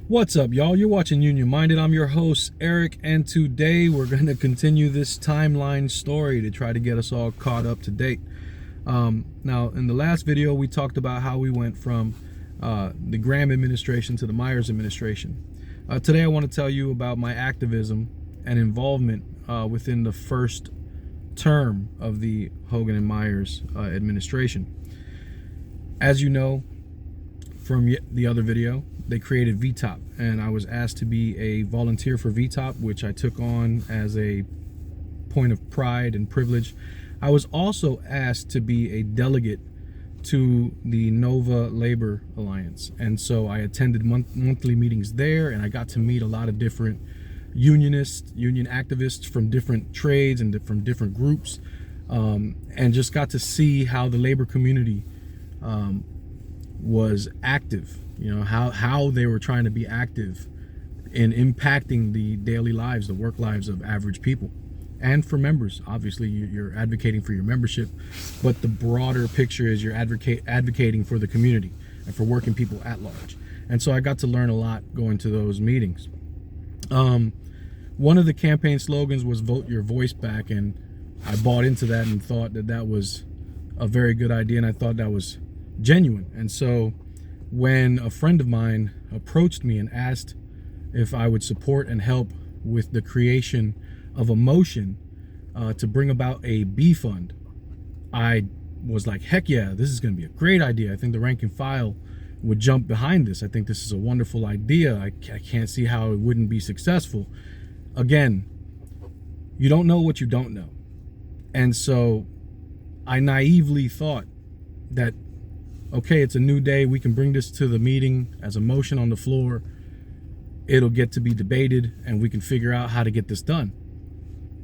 What's up, y'all? You're watching Union Minded. I'm your host, Eric, and today we're going to continue this timeline story to try to get us all caught up to date. Now, in the last video, we talked about how we went from the Graham administration to the Myers administration. Today, I want to tell you about my activism and involvement within the first term of the Hogan and Myers administration. As you know from the other video, they created VTOP, and I was asked to be a volunteer for VTOP, which I took on as a point of pride and privilege. I was also asked to be a delegate to the Nova Labor Alliance, and so I attended monthly meetings there, and I got to meet a lot of different unionists, union activists from different trades and from different groups, and just got to see how the labor community was active. You know, how they were trying to be active in impacting the daily lives, the work lives of average people. And for members, obviously you're advocating for your membership, but the broader picture is you're advocating for the community and for working people at large. And so I got to learn a lot going to those meetings. One of the campaign slogans was "Vote Your Voice Back," and I bought into that and thought that that was a very good idea, and I thought that was genuine. And so when a friend of mine approached me and asked if I would support and help with the creation of a motion to bring about a B fund, I was like, heck yeah, this is going to be a great idea. I think the rank and file would jump behind this. I think this is a wonderful idea. I can't see how it wouldn't be successful. Again, you don't know what you don't know. And so I naively thought that, okay, it's a new day. We can bring this to the meeting as a motion on the floor. It'll get to be debated and we can figure out how to get this done.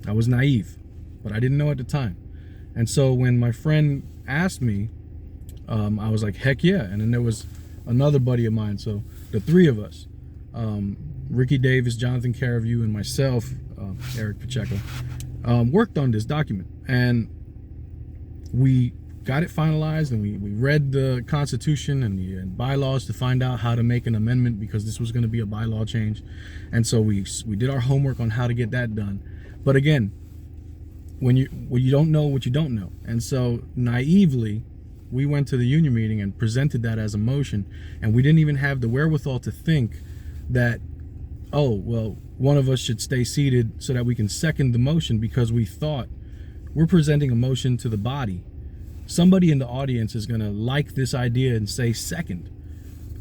I was naive, but I didn't know at the time. And so when my friend asked me, I was like, heck yeah. And then there was another buddy of mine. So the three of us, Ricky Davis, Jonathan Caravue, and myself, Eric Pacheco, worked on this document. And we got it finalized, and we read the Constitution and the bylaws to find out how to make an amendment, because this was going to be a bylaw change. And so we did our homework on how to get that done. But again, when you don't know what you don't know. And so naively, we went to the union meeting and presented that as a motion, and we didn't even have the wherewithal to think that, oh, well, one of us should stay seated so that we can second the motion, because we thought we're presenting a motion to the body. Somebody in the audience is going to like this idea and say second,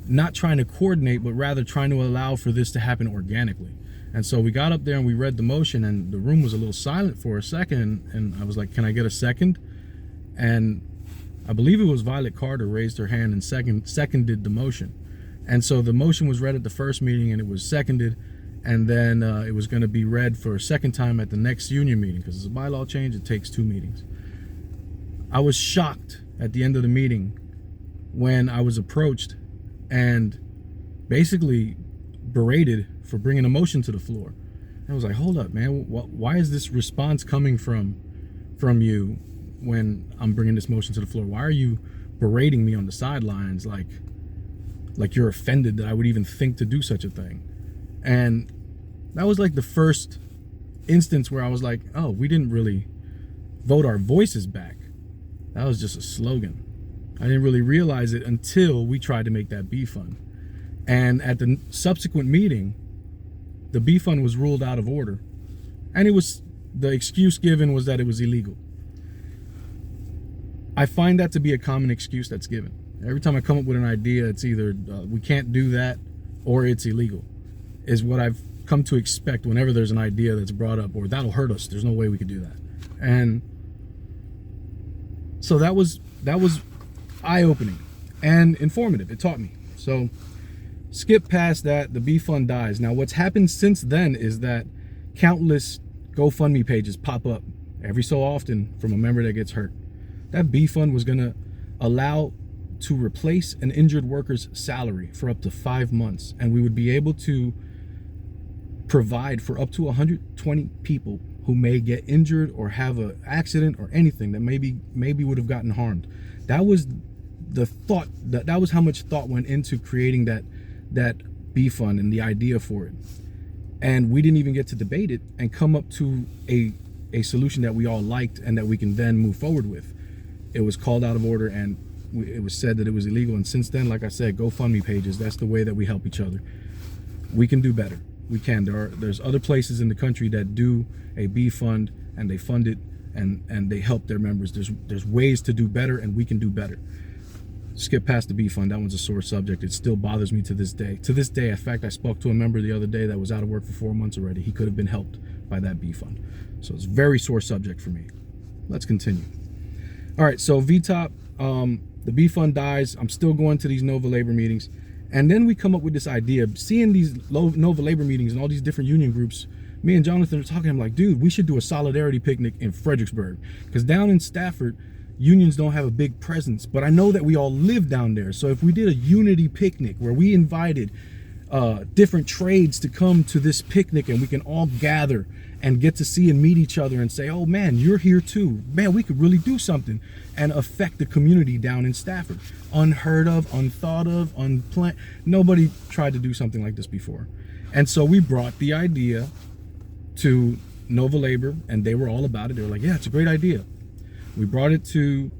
not trying to coordinate, but rather trying to allow for this to happen organically. And so we got up there and we read the motion, and the room was a little silent for a second. And I was like, can I get a second? And I believe it was Violet Carter raised her hand and seconded the motion. And so the motion was read at the first meeting, and it was seconded. And then it was going to be read for a second time at the next union meeting, because it's a bylaw change. It takes 2 meetings. I was shocked at the end of the meeting when I was approached and basically berated for bringing a motion to the floor. I was like, hold up, man, why is this response coming from you when I'm bringing this motion to the floor? Why are you berating me on the sidelines like you're offended that I would even think to do such a thing? And that was like the first instance where I was like, oh, we didn't really vote our voices back. That was just a slogan. I didn't really realize it until we tried to make that B fund. And at the subsequent meeting, the B fund was ruled out of order. And the excuse given was that it was illegal. I find that to be a common excuse that's given. Every time I come up with an idea, it's either we can't do that or it's illegal, is what I've come to expect whenever there's an idea that's brought up, or that'll hurt us. There's no way we could do that. And so that was eye-opening and informative. It taught me. So skip past that, the B fund dies. Now what's happened since then is that countless GoFundMe pages pop up every so often from a member that gets hurt. That B fund was gonna allow to replace an injured worker's salary for up to 5 months, and we would be able to provide for up to 120 people who may get injured or have an accident or anything that maybe would have gotten harmed. That was the thought, that was how much thought went into creating that B fund and the idea for it. And we didn't even get to debate it and come up to a solution that we all liked and that we can then move forward with. It was called out of order, and it was said that it was illegal. And since then, like I said, GoFundMe pages, that's the way that we help each other. We can do better. We can. There's other places in the country that do a B fund, and they fund it, and they help their members. There's ways to do better, and we can do better. Skip past the B fund. That one's a sore subject. It still bothers me to this day. To this day, in fact, I spoke to a member the other day that was out of work for 4 months already. He could have been helped by that B fund. So it's a very sore subject for me. Let's continue. All right, so VTOP, the B fund dies. I'm still going to these Nova labor meetings. And then we come up with this idea, seeing these Nova labor meetings and all these different union groups. Me and Jonathan are talking. I'm like, dude, we should do a solidarity picnic in Fredericksburg. Because down in Stafford, unions don't have a big presence, but I know that we all live down there. So if we did a unity picnic where we invited different trades to come to this picnic, and we can all gather and get to see and meet each other and say, oh man, you're here too. Man, we could really do something and affect the community down in Stafford. Unheard of, unthought of, unplanned. Nobody tried to do something like this before. And so we brought the idea to Nova Labor, and they were all about it. They were like, yeah, it's a great idea. We brought it to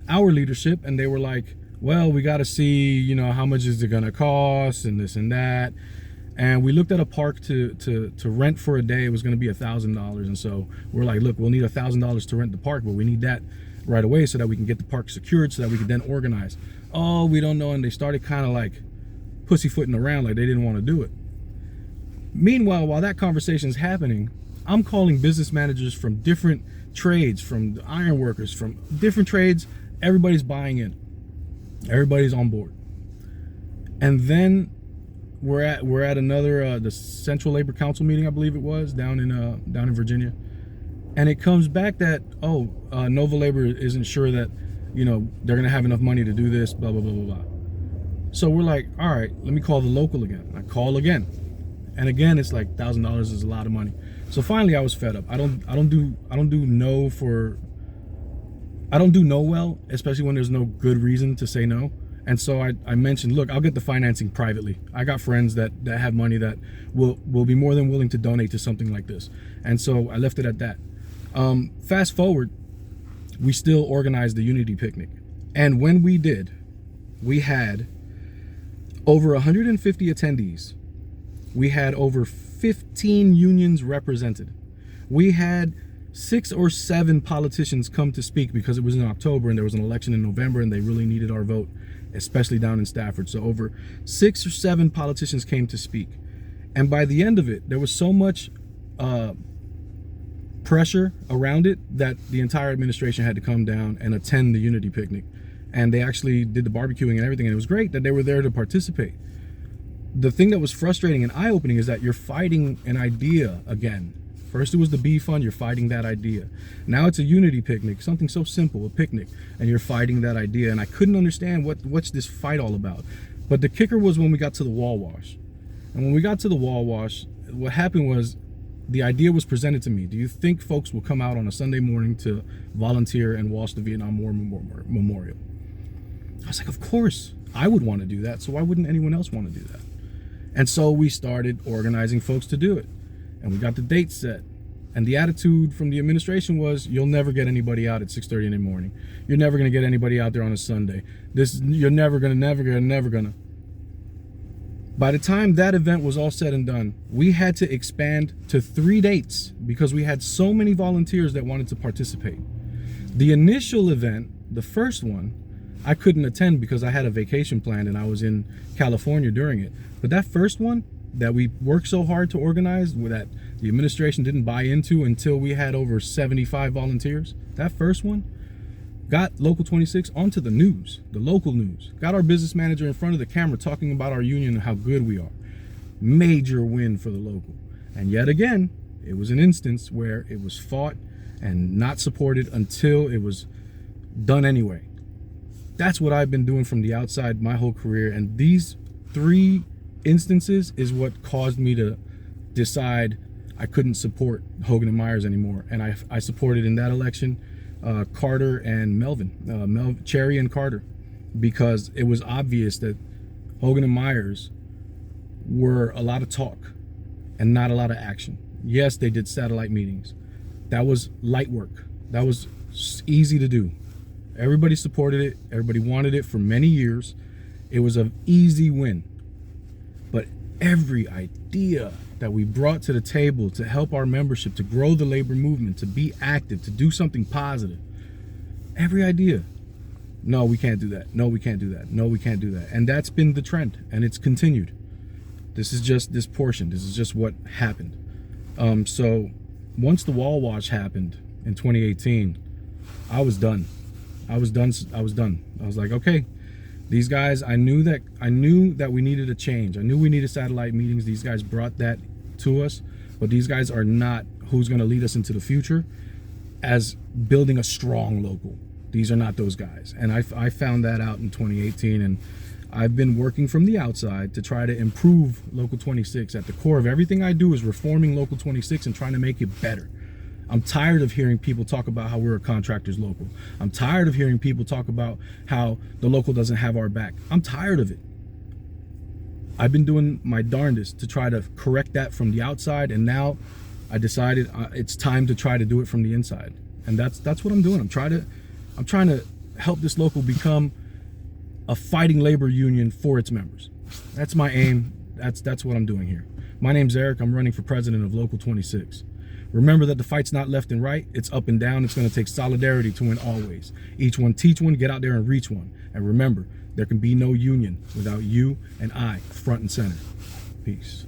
our leadership, and they were like, well, we got to see, you know, how much is it going to cost and this and that. And we looked at a park to rent for a day. It was going to be $1,000. And so we're like, look, we'll need $1,000 to rent the park, but we need that right away so that we can get the park secured so that we can then organize. Oh, we don't know. And they started kind of like pussyfooting around, like they didn't want to do it. Meanwhile, while that conversation is happening, I'm calling business managers from different trades, from the iron workers, from different trades. Everybody's buying in. Everybody's on board. And then we're at another the Central Labor Council meeting, I believe it was, down in Virginia. And it comes back that, Nova Labor isn't sure that, you know, they're gonna have enough money to do this, blah blah blah blah blah. So we're like, all right, let me call the local again. I call again. And again, it's like $1,000 is a lot of money. So finally, I was fed up. I don't do no well, especially when there's no good reason to say no. And so I mentioned, look, I'll get the financing privately. I got friends that have money that will be more than willing to donate to something like this. And so I left it at that. Fast forward, we still organized the Unity Picnic. And when we did, we had over 150 attendees. We had over 15 unions represented. We had 6 or 7 politicians come to speak because it was in October and there was an election in November and they really needed our vote, especially down in Stafford. So over 6 or 7 politicians came to speak. And by the end of it, there was so much pressure around it that the entire administration had to come down and attend the Unity Picnic. And they actually did the barbecuing and everything. And it was great that they were there to participate. The thing that was frustrating and eye-opening is that you're fighting an idea again. First it was the B fund, you're fighting that idea. Now it's a Unity Picnic, something so simple, a picnic, and you're fighting that idea. And I couldn't understand what's this fight all about. But the kicker was when we got to the wall wash. And when we got to the wall wash, what happened was the idea was presented to me. Do you think folks will come out on a Sunday morning to volunteer and wash the Vietnam War Memorial? I was like, of course, I would want to do that. So why wouldn't anyone else want to do that? And so we started organizing folks to do it. And we got the date set. And the attitude from the administration was, you'll never get anybody out at 6:30 in the morning. You're never going to get anybody out there on a Sunday. You're never gonna. By the time that event was all said and done, we had to expand to 3 dates because we had so many volunteers that wanted to participate. The initial event, the first one, I couldn't attend because I had a vacation planned and I was in California during it. But that first one that we worked so hard to organize, that the administration didn't buy into until we had over 75 volunteers, that first one got Local 26 onto the news, the local news, got our business manager in front of the camera talking about our union and how good we are. Major win for the local. And yet again, it was an instance where it was fought and not supported until it was done anyway. That's what I've been doing from the outside my whole career. And these 3 instances is what caused me to decide I couldn't support Hogan and Myers anymore. And I supported in that election Carter and Melvin, Cherry and Carter, because it was obvious that Hogan and Myers were a lot of talk and not a lot of action. Yes, they did satellite meetings. That was light work. That was easy to do. Everybody supported it. Everybody wanted it for many years. It was an easy win. But every idea that we brought to the table to help our membership, to grow the labor movement, to be active, to do something positive, every idea, no, we can't do that. No, we can't do that. No, we can't do that. And that's been the trend, and it's continued. This is just this portion. This is just what happened. So once the wall watch happened in 2018, I was done. I was done. I was like, okay, these guys, I knew that we needed a change. I knew we needed satellite meetings. These guys brought that to us, but these guys are not who's going to lead us into the future as building a strong local. These are not those guys. And I found that out in 2018, and I've been working from the outside to try to improve Local 26. At the core of everything I do is reforming Local 26 and trying to make it better. I'm tired of hearing people talk about how we're a contractors local. I'm tired of hearing people talk about how the local doesn't have our back. I'm tired of it. I've been doing my darndest to try to correct that from the outside, and now I decided it's time to try to do it from the inside. And that's what I'm doing. I'm trying to help this local become a fighting labor union for its members. That's my aim. That's what I'm doing here. My name's Eric. I'm running for president of Local 26. Remember that the fight's not left and right, it's up and down. It's going to take solidarity to win always. Each one teach one, get out there and reach one. And remember, there can be no union without you and I front and center. Peace.